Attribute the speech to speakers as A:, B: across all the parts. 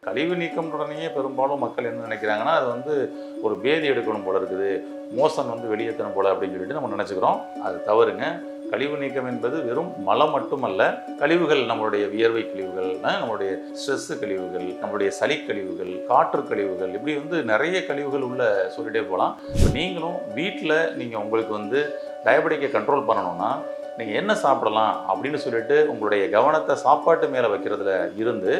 A: கழிவு நீக்கம்ன்றனையே பெரும்பாலும் மக்கள் என்ன நினைக்கிறாங்கன்னா, அது வந்து ஒரு பேதி எடுக்கணும் போல இருக்குது, மோசன் வந்து வெளியேற்றணும் போல அப்படின்னு சொல்லிட்டு நம்ம நினச்சிக்கிறோம். அது தவறுங்க. கழிவு நீக்கம் என்பது வெறும் மலம் மட்டுமல்ல. கழிவுகள், நம்மளுடைய வியர்வை கழிவுகள், நம்மளுடைய ஸ்ட்ரெஸ் கழிவுகள், நம்மளுடைய சளி கழிவுகள், காற்று கழிவுகள், இப்படி வந்து நிறைய கழிவுகள் உள்ள சொல்லிட்டே போகலாம். இப்போ நீங்களும் வீட்டில் நீங்கள் உங்களுக்கு வந்து டயபெட்டிக்கை கண்ட்ரோல் பண்ணணும்னா நீங்கள் என்ன சாப்பிடலாம் அப்படின்னு சொல்லிட்டு உங்களுடைய கவனத்தை சாப்பாட்டு மேலே வைக்கிறதுல இருந்து,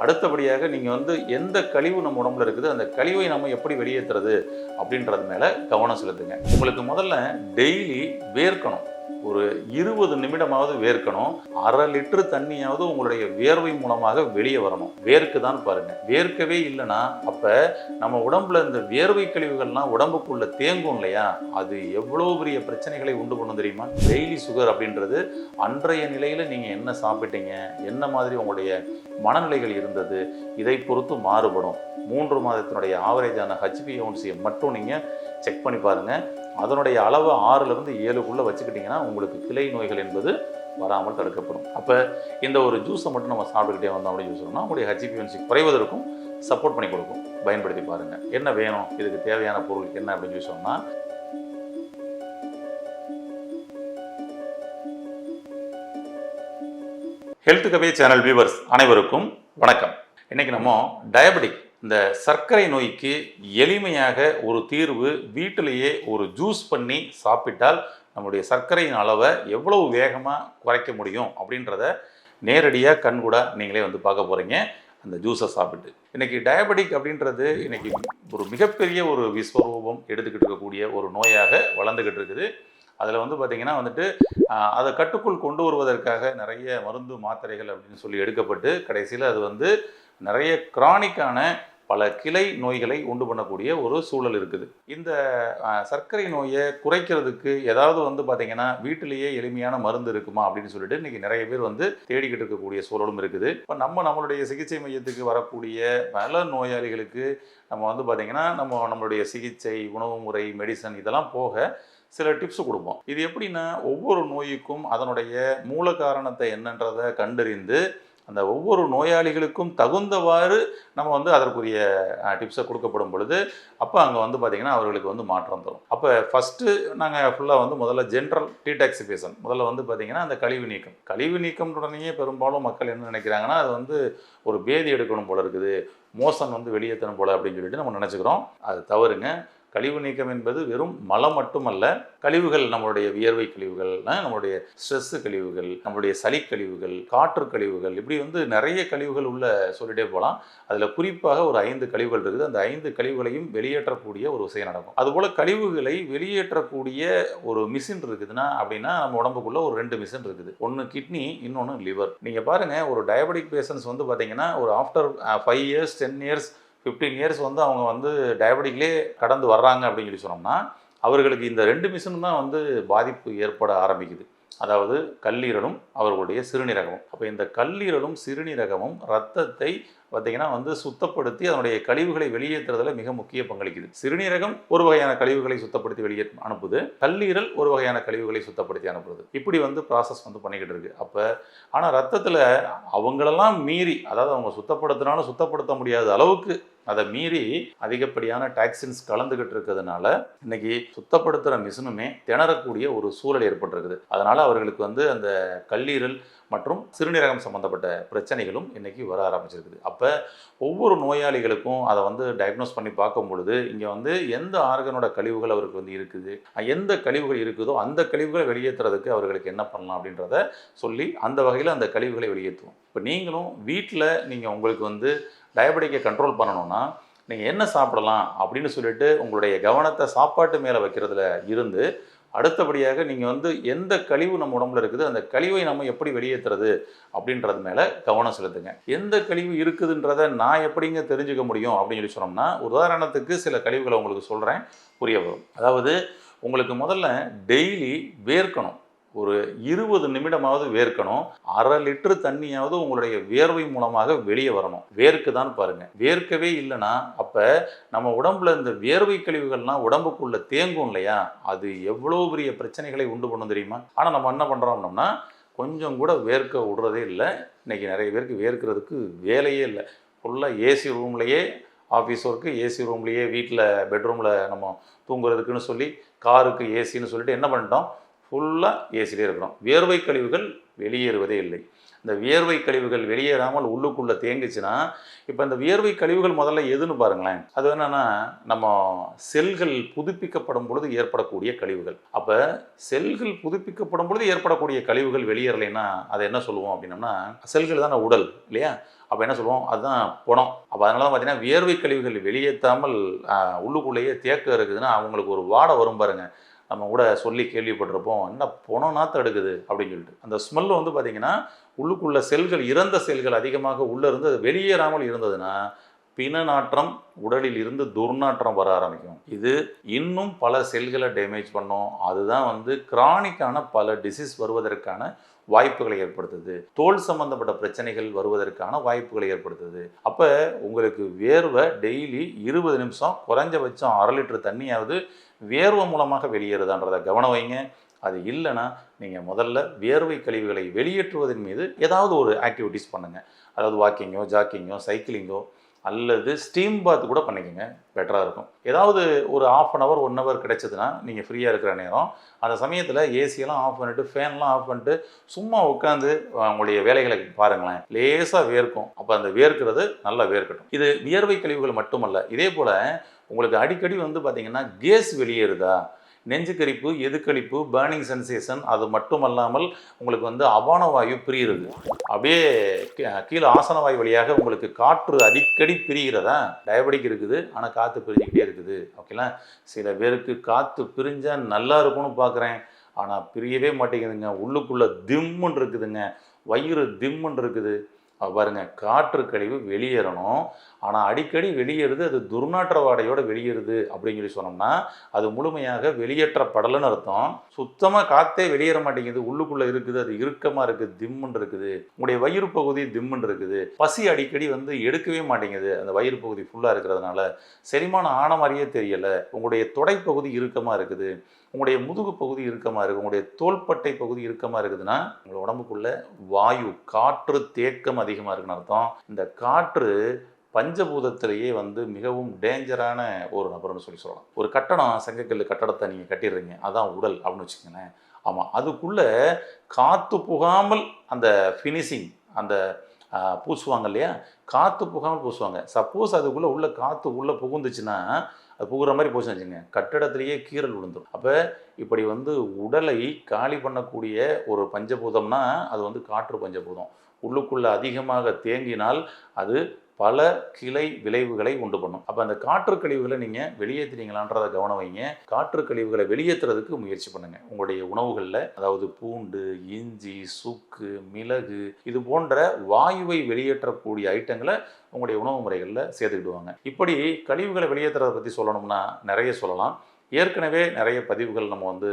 A: அடுத்தபடியாக நீங்கள் வந்து எந்த கழிவு நம்ம உடம்புல இருக்குது, அந்த கழிவை நம்ம எப்படி வெளியேற்றுறது அப்படின்றது மேலே கவனம் செலுத்துங்க. உங்களுக்கு முதல்ல டெய்லி வேர்க்கணும். ஒரு 20 நிமிடமாவது வேர்க்கணும். 1/2 லிட்டர் தண்ணியாவது உங்களுடைய வேர்வை மூலமாக வெளியே வரணும். வேர்க்குதான் பாருங்க. வேர்க்கவே இல்லைன்னா அப்ப நம்ம உடம்புல இந்த வேர்வை கழிவுகள்லாம் உடம்புக்குள்ள தேங்கும் இல்லையா, அது எவ்வளவு பெரிய பிரச்சனைகளை உண்டு பண்ணும் தெரியுமா. டெய்லி சுகர் அப்படின்றது அன்றைய நிலையில நீங்க என்ன சாப்பிட்டீங்க, என்ன மாதிரி உங்களுடைய மனநிலைகள் இருந்தது, இதை பொறுத்து மாறுபடும். 3 மாதத்தினுடைய ஆவரேஜான HbA1c மட்டும் நீங்க செக் பண்ணி பாருங்க. அதனுடைய அளவு 6லிருந்து 7க்குள்ளே வச்சுக்கிட்டிங்கன்னா உங்களுக்கு கிளை நோய்கள் என்பது வராமல் தடுக்கப்படும். அப்போ இந்த ஒரு ஜூஸை மட்டும் நம்ம சாப்பிட்டுக்கிட்டே வந்தோம் அப்படின்னு சொன்னோம்னா உங்களுடைய HbA1c குறைவதற்கும் சப்போர்ட் பண்ணி கொடுக்கும். பயன்படுத்தி பாருங்கள். என்ன வேணும், இதுக்கு தேவையான பொருள் என்ன அப்படின்னு சொல்லி சொன்னால், ஹெல்த் கவே சேனல் வியூவர்ஸ் அனைவருக்கும் வணக்கம். இன்னைக்கு நம்ம டயபெட்டிக், இந்த சர்க்கரை நோய்க்கு எளிமையாக ஒரு தீர்வு, வீட்டிலேயே ஒரு ஜூஸ் பண்ணி சாப்பிட்டால் நம்முடைய சர்க்கரையின் அளவை எவ்வளவு வேகமாக குறைக்க முடியும் அப்படின்றத நேரடியாக கண்கூட நீங்களே வந்து பார்க்க போகிறீங்க அந்த ஜூஸை சாப்பிட்டு. இன்றைக்கி டயபெட்டிக் அப்படின்றது இன்றைக்கி ஒரு மிகப்பெரிய ஒரு விஸ்வரூபம் எடுத்துக்கிட்டு இருக்கக்கூடிய ஒரு நோயாக வளர்ந்துக்கிட்டு இருக்குது. அதில் வந்து பார்த்திங்கன்னா வந்துட்டு அதை கட்டுக்குள் கொண்டு வருவதற்காக நிறைய மருந்து மாத்திரைகள் அப்படின்னு சொல்லி எடுக்கப்பட்டு கடைசியில் அது வந்து நிறைய கிரானிக்கான பல கிளை நோய்களை உண்டு பண்ணக்கூடிய ஒரு சூழல் இருக்குது. இந்த சர்க்கரை நோயை குறைக்கிறதுக்கு ஏதாவது வந்து பார்த்திங்கன்னா வீட்டிலேயே எளிமையான மருந்து இருக்குமா அப்படின்னு சொல்லிட்டு இன்றைக்கி நிறைய பேர் வந்து தேடிக்கிட்டு இருக்கக்கூடிய சூழலும் இருக்குது. இப்போ நம்மளுடைய சிகிச்சை மையத்துக்கு வரக்கூடிய பல நோயாளிகளுக்கு நம்ம வந்து பார்த்திங்கன்னா நம்மளுடைய சிகிச்சை, உணவு முறை, மெடிசன் இதெல்லாம் போக சில டிப்ஸ் கொடுப்போம். இது எப்படின்னா, ஒவ்வொரு நோய்க்கும் அதனுடைய மூல காரணத்தை என்னன்றதை கண்டறிந்து அந்த ஒவ்வொரு நோயாளிகளுக்கும் தகுந்தவாறு நம்ம வந்து அதற்குரிய டிப்ஸை கொடுக்கப்படும் பொழுது அப்போ அங்கே வந்து பார்த்திங்கன்னா அவர்களுக்கு வந்து மாற்றம் தரும். அப்போ ஃபஸ்ட்டு நாங்கள் ஃபுல்லாக வந்து முதல்ல ஜென்ரல் டீடாக்சிஃபிகேஷன், முதல்ல வந்து பார்த்திங்கன்னா அந்த கழிவு நீக்கம்ன்றனையே பெரும்பாலும் மக்கள் என்ன நினைக்கிறாங்கன்னா, அது வந்து ஒரு பேதி எடுக்கணும் போல இருக்குது, மோசன் வந்து வெளியேற்றணும் போல அப்படின்னு சொல்லிட்டு நம்ம நினச்சிக்கிறோம். அது தவறுங்க. கழிவு நீக்கம் என்பது வெறும் மலம் மட்டுமல்ல. கழிவுகள், நம்மளுடைய வியர்வை கழிவுகள், நம்மளுடைய ஸ்ட்ரெஸ் கழிவுகள், நம்மளுடைய சளி கழிவுகள், காற்று கழிவுகள், இப்படி வந்து நிறைய கழிவுகள் உள்ள சொல்லிட்டே போகலாம். அதில் குறிப்பாக ஒரு 5 கழிவுகள் இருக்குது. அந்த 5 கழிவுகளையும் வெளியேற்றக்கூடிய ஒரு விஷயம் நடக்கும். அதுபோல் கழிவுகளை வெளியேற்றக்கூடிய ஒரு மிஷின் இருக்குதுன்னா அப்படின்னா நம்ம உடம்புக்குள்ள ஒரு 2 மிஷின் இருக்குது. ஒன்று கிட்னி, இன்னொன்று லிவர். நீங்கள் பாருங்கள், ஒரு டயபெட்டிக் பேஷண்ட்ஸ் வந்து பார்த்தீங்கன்னா ஒரு ஆஃப்டர் 5 இயர்ஸ், 10 இயர்ஸ், 15 இயர்ஸ் வந்து அவங்க வந்து டயபெட்டிக்லேயே கடந்து வர்றாங்க அப்படின்னு சொல்லி சொன்னோம்னா அவர்களுக்கு இந்த 2 மிஷினும் தான் வந்து பாதிப்பு ஏற்பட ஆரம்பிக்குது. அதாவது கல்லீரலும் அவர்களுடைய சிறுநீரகமும். அப்போ இந்த கல்லீரலும் சிறுநீரகமும் ரத்தத்தை பார்த்திங்கன்னா வந்து சுத்தப்படுத்தி அதனுடைய கழிவுகளை வெளியேற்றுறதுல மிக முக்கிய பங்களிக்குது. சிறுநீரகம் ஒரு வகையான கழிவுகளை சுத்தப்படுத்தி வெளியே அனுப்புது, கல்லீரல் ஒரு வகையான கழிவுகளை சுத்தப்படுத்தி அனுப்புறது. இப்படி வந்து ப்ராசஸ் வந்து பண்ணிக்கிட்டு இருக்கு. அப்போ ஆனால் ரத்தத்தில் அவங்களெல்லாம் மீறி, அதாவது அவங்க சுத்தப்படுத்தினாலும் சுத்தப்படுத்த முடியாத அளவுக்கு அதை மீறி அதிகப்படியான டாக்ஸின்ஸ் கலந்துக்கிட்டு இருக்கிறதுனால இன்னைக்கு சுத்தப்படுத்துகிற மிஷினுமே திணறக்கூடிய ஒரு சூழல் ஏற்பட்டிருக்குது. அதனால் அவர்களுக்கு வந்து அந்த கல்லீரல் மற்றும் சிறுநீரகம் சம்மந்தப்பட்ட பிரச்சனைகளும் இன்றைக்கி வர ஆரம்பிச்சிருக்குது. அப்போ ஒவ்வொரு நோயாளிகளுக்கும் அதை வந்து டயக்னோஸ் பண்ணி பார்க்கும் பொழுது இங்கே வந்து எந்த ஆர்கனோட கழிவுகள் அவருக்கு வந்து இருக்குது, எந்த கழிவுகள் இருக்குதோ அந்த கழிவுகளை வெளியேற்றுறதுக்கு அவர்களுக்கு என்ன பண்ணலாம் அப்படின்றத சொல்லி அந்த வகையில் அந்த கழிவுகளை வெளியேற்றுவோம். இப்போ நீங்களும் வீட்டில் நீங்கள் உங்களுக்கு வந்து டயபெட்டிக்கை கண்ட்ரோல் பண்ணணும்னா நீங்கள் என்ன சாப்பிடலாம் அப்படின்னு சொல்லிட்டு உங்களுடைய கவனத்தை சாப்பாட்டு மேலே வைக்கிறதுல இருந்து, அடுத்தபடியாக நீங்கள் வந்து எந்த கழிவு நம்ம உடம்புல இருக்குது, அந்த கழிவை நம்ம எப்படி வெளியேற்றுறது அப்படின்றது மேலே கவனம் செலுத்துங்க. எந்த கழிவு இருக்குதுன்றதை நான் எப்படிங்க தெரிஞ்சுக்க முடியும் அப்படின்னு சொல்லி சொன்னோம்னா, உதாரணத்துக்கு சில கழிவுகளை உங்களுக்கு சொல்கிறேன், புரிய வரும். அதாவது உங்களுக்கு முதல்ல டெய்லி வேர்க்கணும். ஒரு 20 நிமிடமாவது வேர்க்கணும். 1/2 லிட்டர் தண்ணியாவது உங்களுடைய வேர்வை மூலமாக வெளியே வரணும். வேர்க்குதான் பாருங்க. வேர்க்கவே இல்லைன்னா அப்போ நம்ம உடம்புல இந்த வேர்வை கழிவுகள்லாம் உடம்புக்குள்ள தேங்கும் இல்லையா, அது எவ்வளோ பெரிய பிரச்சனைகளை உண்டு பண்ணும் தெரியுமா. ஆனால் நம்ம என்ன பண்ணுறோம்னா கொஞ்சம் கூட வேர்க்க விடுறதே இல்லை. இன்றைக்கி நிறைய பேருக்கு வேர்க்கிறதுக்கு வேலையே இல்லை. ஃபுல்லாக ஏசி ரூம்லேயே ஆஃபீஸ் ஒர்க்கு, ஏசி ரூம்லேயே வீட்டில் பெட்ரூமில் நம்ம தூங்குறதுக்குன்னு சொல்லி காருக்கு ஏசின்னு சொல்லிட்டு என்ன பண்ணிட்டோம், ஃபுல்லாக ஏசிலே இருக்கிறோம். வியர்வை கழிவுகள் வெளியேறுவதே இல்லை. இந்த வியர்வை கழிவுகள் வெளியேறாமல் உள்ளுக்குள்ளே தேங்குச்சுன்னா, இப்போ இந்த வியர்வை கழிவுகள் முதல்ல எதுன்னு பாருங்களேன். அது என்னென்னா, நம்ம செல்கள் புதுப்பிக்கப்படும் பொழுது ஏற்படக்கூடிய கழிவுகள். அப்போ செல்கள் புதுப்பிக்கப்படும் பொழுது ஏற்படக்கூடிய கழிவுகள் வெளியேறலைன்னா அதை என்ன சொல்லுவோம் அப்படின்னம்னா, செல்கள் தானே உடல் இல்லையா? அப்போ என்ன சொல்லுவோம், அதுதான் பணம். அப்போ அதனால தான் பார்த்தீங்கன்னா வியர்வை கழிவுகள் வெளியேற்றாமல் உள்ளுக்குள்ளேயே தேக்கம் இருக்குதுன்னா அவங்களுக்கு ஒரு வாடை வரும் பாருங்க. நம்ம கூட சொல்லி கேள்விப்பட்டிருப்போம், என்ன பணம் நாற்றம் எடுக்குது அப்படின்னு சொல்லிட்டு. அந்த ஸ்மெல் வந்து பார்த்தீங்கன்னா உள்ளுக்குள்ள செல்கள், இறந்த செல்கள் அதிகமாக உள்ளே இருந்து அது வெளியேறாமல் இருந்ததுன்னா பிண நாற்றம், உடலில் இருந்து துர்நாற்றம் வர ஆரம்பிக்கும். இது இன்னும் பல செல்களை டேமேஜ் பண்ணும். அதுதான் வந்து கிரானிக்கான பல டிசீஸ் வருவதற்கான வாய்ப்புகளை ஏற்படுத்துது. தோல் சம்பந்தப்பட்ட பிரச்சனைகள் வருவதற்கான வாய்ப்புகளை ஏற்படுத்துது. அப்போ உங்களுக்கு வேர்வை டெய்லி 20 நிமிஷம் குறைஞ்சபட்சம் 1/2 லிட்டர் தண்ணியாவது வேர்வை மூலமாக வெளியேறுதான்றதை கவனம் வைங்க. அது இல்லைன்னா நீங்கள் முதல்ல வியர்வை கழிவுகளை வெளியேற்றுவதன் மீது ஏதாவது ஒரு ஆக்டிவிட்டிஸ் பண்ணுங்கள். அதாவது வாக்கிங்கோ, ஜாக்கிங்கோ, சைக்கிளிங்கோ அல்லது ஸ்டீம் பாத் கூட பண்ணிக்கோங்க, பெட்டராக இருக்கும். ஏதாவது ஒரு 1/2 hour 1 hour கிடைச்சதுன்னா நீங்கள் ஃப்ரீயாக இருக்கிற நேரம் அந்த சமயத்தில் ஏசியெல்லாம் ஆஃப் பண்ணிவிட்டு ஃபேன்லாம் ஆஃப் பண்ணிட்டு சும்மா உட்காந்து உங்களுடைய வேலைகளை பாருங்களேன். லேசாக வேர்க்கும். அப்போ அந்த வேர்க்கிறது நல்லா வேர்க்கட்டும். இது வியர்வை கழிவுகள் மட்டுமல்ல, இதே போல் உங்களுக்கு அடிக்கடி வந்து பார்த்திங்கன்னா கேஸ் வெளியேறுதா, நெஞ்சுக்கரிப்பு, எதுக்கழிப்பு, பேர்னிங் சென்சேஷன், அது மட்டும் அல்லாமல் உங்களுக்கு வந்து அபான வாயு பிரிகிறது. அப்படியே கீழே ஆசன வாயு வழியாக உங்களுக்கு காற்று அடிக்கடி பிரிகிறதா, டயபெட்டிக் இருக்குது ஆனால் காற்று பிரிஞ்சுக்கிட்டே இருக்குது. ஓகேங்களா? சில பேருக்கு காற்று பிரிஞ்சால் நல்லா இருக்கும்னு பார்க்குறேன், ஆனால் பிரியவே மாட்டேங்குதுங்க. உள்ளுக்குள்ளே திம்முன்னு இருக்குதுங்க, வயிறு திம்முன்னு இருக்குது. பாருங்க, காற்று கழிவு வெளியேறணும், ஆனால் அடிக்கடி வெளியேறுது, அது துர்நாற்ற வாடையோடு வெளியேறுது அப்படின்னு சொல்லி சொன்னோம்னா அது முழுமையாக வெளியேற்றப்படலைன்னு அர்த்தம். சுத்தமாக காற்றே வெளியேற மாட்டேங்குது, உள்ளுக்குள்ளே இருக்குது, அது இறுக்கமாக இருக்குது, திம்முன்னு இருக்குது. உங்களுடைய வயிறு பகுதி திம்முன்னு இருக்குது. பசி அடிக்கடி வந்து எடுக்கவே மாட்டேங்குது, அந்த வயிறு பகுதி ஃபுல்லாக இருக்கிறதுனால. செரிமானம் ஆன மாதிரியே தெரியலை. உங்களுடைய தொடைப்பகுதி இறுக்கமாக இருக்குது, உங்களுடைய முதுகு பகுதி இறுக்கமாக இருக்குது, உங்களுடைய தோள்பட்டை பகுதி இறுக்கமாக இருக்குதுன்னா உங்கள் உடம்புக்குள்ள வாயு, காற்று தேக்கம் அதிகமாக இருக்குன்னு அர்த்தம். இந்த காற்று பஞ்சபூதத்திலேயே வந்து மிகவும் டேஞ்சரான ஒரு நபர்னு சொல்லலாம். ஒரு கட்டடம், செங்கக்கல் கட்டடத்தை நீங்கள் கட்டிடுறீங்க, அதான் உடல் அப்படின்னு வச்சுக்கோங்களேன். ஆமாம், அதுக்குள்ளே காற்று புகாமல் அந்த ஃபினிஷிங், அந்த பூசுவாங்க இல்லையா, காற்று புகாமல் பூசுவாங்க. சப்போஸ் அதுக்குள்ளே உள்ள காற்று உள்ளே புகுந்துச்சுன்னா, அது புகுற மாதிரி போச்சுன்னு வச்சுங்க, கட்டடத்திலேயே கீறல் விழுந்துடும். அப்போ இப்படி வந்து உடலை காலி பண்ணக்கூடிய ஒரு பஞ்சபூதம்னா அது வந்து காற்று பஞ்சபூதம். உள்ளுக்குள்ளே அதிகமாக தேங்கினால் அது பல கிளை விளைவுகளை உண்டு பண்ணும். அப்போ அந்த காற்று கழிவுகளை நீங்கள் வெளியேற்றுறீங்களான்றதை கவனம் வைங்க. காற்று கழிவுகளை வெளியேற்றுறதுக்கு முயற்சி பண்ணுங்கள். உங்களுடைய உணவுகளில், அதாவது பூண்டு, இஞ்சி, சுக்கு, மிளகு, இது போன்ற வாயுவை வெளியேற்றக்கூடிய ஐட்டங்களை உங்களுடைய உணவு முறைகளில் சேர்த்துக்கிடுவாங்க. இப்படி கழிவுகளை வெளியேற்றுறதை பற்றி சொல்லணும்னா நிறைய சொல்லலாம். ஏற்கனவே நிறைய பதிவுகள் நம்ம வந்து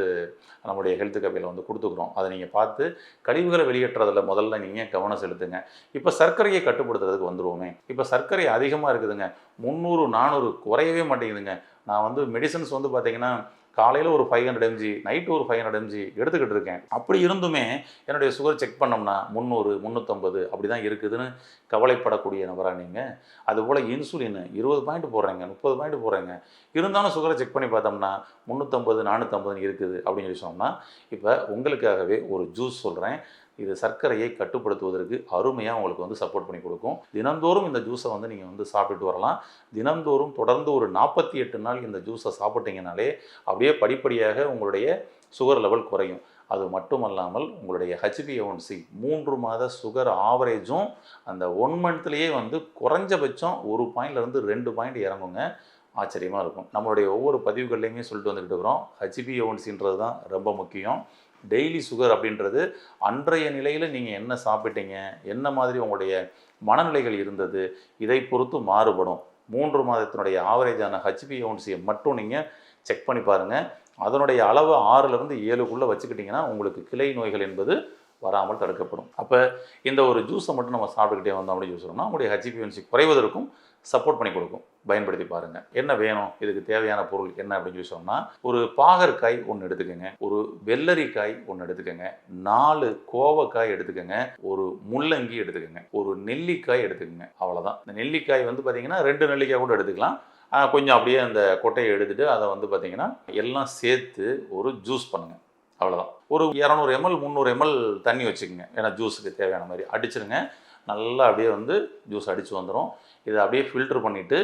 A: நம்முடைய ஹெல்த் கபையில் வந்து கொடுத்துக்குறோம். அதை நீங்கள் பார்த்து கழிவுகளை வெளியேற்றுறதில் முதல்ல நீங்கள் கவனம் செலுத்துங்க. இப்போ சர்க்கரையை கட்டுப்படுத்துறதுக்கு வந்துடுவோமே. இப்போ சர்க்கரை அதிகமாக இருக்குதுங்க, 300 400 குறையவே மாட்டேங்குதுங்க. நான் வந்து மெடிசன்ஸ் வந்து பார்த்திங்கன்னா காலையில் ஒரு 500 mg, நைட்டு ஒரு 500 mg எடுத்துக்கிட்டு இருக்கேன். அப்படி இருந்துமே என்னுடைய சுகர் செக் பண்ணோம்னா 300 350 அப்படி தான் இருக்குதுன்னு கவலைப்படக்கூடிய நபராக நீங்கள். அதுபோல் இன்சுலின் 20 பாயிண்ட் போடுறேங்க, 30 பாயிண்ட் போடுறேங்க, இருந்தாலும் சுகரை செக் பண்ணி பார்த்தோம்னா 350 450 இருக்குது அப்படின்னு சொல்லி சொன்னோம்னா, இப்போ உங்களுக்காகவே ஒரு ஜூஸ் சொல்கிறேன். இது சர்க்கரையை கட்டுப்படுத்துவதற்கு அருமையாக உங்களுக்கு வந்து சப்போர்ட் பண்ணி கொடுக்கும். தினந்தோறும் இந்த ஜூஸை வந்து நீங்கள் வந்து சாப்பிட்டுட்டு வரலாம். தினந்தோறும் தொடர்ந்து ஒரு 48 நாள் இந்த ஜூஸை சாப்பிட்டீங்கனாலே அப்படியே படிப்படியாக உங்களுடைய சுகர் லெவல் குறையும். அது மட்டுமல்லாமல் உங்களுடைய HbA1c 3 மாத சுகர் ஆவரேஜும் அந்த 1 மந்த்லேயே வந்து குறைஞ்சபட்சம் 1 பாயிண்ட்லேருந்து 2 பாயிண்ட் இறங்குங்க. ஆச்சரியமாக இருக்கும். நம்மளுடைய ஒவ்வொரு பதிவுகள்லையுமே சொல்லிட்டு வந்துக்கிட்டு இருக்கிறோம், HbA1cன்றது தான் ரொம்ப முக்கியம். டெய்லி சுகர் அப்படின்றது அன்றைய நிலையில் நீங்கள் என்ன சாப்பிட்டீங்க, என்ன மாதிரி உங்களுடைய மனநிலைகள் இருந்தது, இதை பொறுத்து மாறுபடும். 3 மாதத்தினுடைய ஆவரேஜான HbA1c மட்டும் நீங்கள் செக் பண்ணி பாருங்கள். அதனுடைய அளவு 6லேருந்து 7க்குள்ளே வச்சுக்கிட்டிங்கன்னா உங்களுக்கு கிளை நோய்கள் என்பது வராமல் தடுக்கப்படும். அப்போ இந்த ஒரு ஜூஸை மட்டும் நம்ம சாப்பிட்டுக்கிட்டே வந்தோம் அப்படின்னு சொன்னோம்னா உங்களுடைய HbA1c குறைவதற்கும் சப்போர்ட் பண்ணி கொடுக்கும். பயன்படுத்தி பாருங்கள். என்ன வேணும், இதுக்கு தேவையான பொருள் என்ன அப்படின்னு சொல்லி சொன்னால், ஒரு பாகற்காய் ஒன்று எடுத்துக்கோங்க, ஒரு வெள்ளரிக்காய் ஒன்று எடுத்துக்கோங்க, 4 கோவக்காய் எடுத்துக்கோங்க, ஒரு முள்ளங்கி எடுத்துக்கோங்க, ஒரு நெல்லிக்காய் எடுத்துக்கோங்க. அவ்வளோதான். இந்த நெல்லிக்காய் வந்து பார்த்தீங்கன்னா 2 நெல்லிக்காய் கூட எடுத்துக்கலாம். கொஞ்சம் அப்படியே அந்த கொட்டையை எடுத்துகிட்டு அதை வந்து பார்த்தீங்கன்னா எல்லாம் சேர்த்து ஒரு ஜூஸ் பண்ணுங்கள். அவ்வளோதான். ஒரு 200 ml 300 ml தண்ணி வச்சுக்கோங்க. ஏன்னா ஜூஸுக்கு தேவையான மாதிரி அடிச்சிருங்க. நல்லா அப்படியே வந்து ஜூஸ் அடித்து வந்துடும். இதை அப்படியே ஃபில்டர் பண்ணிவிட்டு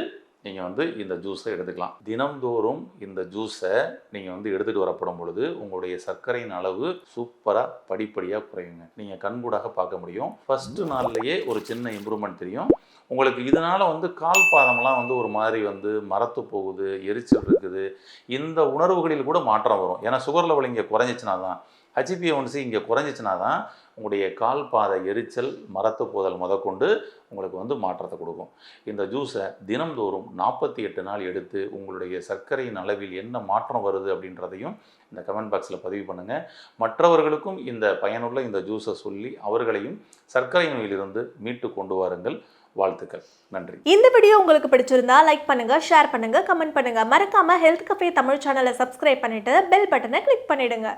A: நீங்கள் வந்து இந்த ஜூஸை எடுத்துக்கலாம். தினம்தோறும் இந்த ஜூஸை நீங்கள் வந்து எடுத்துகிட்டு வரப்படும் பொழுது உங்களுடைய சர்க்கரையின் அளவு சூப்பராக படிப்படியாக குறையுங்க. நீங்கள் கண்கூடாக பார்க்க முடியும். ஃபஸ்ட்டு நாள்லேயே ஒரு சின்ன இம்ப்ரூவ்மெண்ட் தெரியும் உங்களுக்கு. இதனால் வந்து கால் பாதம்லாம் வந்து ஒரு மாதிரி வந்து மரத்து போகுது, எரிச்சல் இருக்குது, இந்த உணர்வுகளில் கூட மாற்றம் வரும். ஏன்னா சுகர் லெவல் இங்கே குறைஞ்சிச்சினா தான், HbA1c இங்கே குறைஞ்சிச்சினா தான் உங்களுடைய கால் பாத எரிச்சல், மரத்து போதல் முதற்கொண்டு உங்களுக்கு வந்து மாற்றத்தை கொடுக்கும். இந்த ஜூஸை தினம்தோறும் 48 நாள் எடுத்து உங்களுடைய சர்க்கரையின் அளவில் என்ன மாற்றம் வருது அப்படின்றதையும் இந்த கமெண்ட் பாக்ஸில் பதிவு பண்ணுங்கள். மற்றவர்களுக்கும் இந்த பயனுள்ள இந்த ஜூஸை சொல்லி அவர்களையும் சர்க்கரை நோயிலிருந்து மீட்டு கொண்டு வாருங்கள். வாழ்த்துக்கள். நன்றி.
B: இந்த வீடியோ உங்களுக்கு பிடிச்சிருந்தா லைக் பண்ணுங்க, ஷேர் பண்ணுங்க, கமெண்ட் பண்ணுங்க. மறக்காம ஹெல்த் கஃபே தமிழ் சேனலை சப்ஸ்கிரைப் பண்ணிட்டு பெல் பட்டனை கிளிக் பண்ணிடுங்க.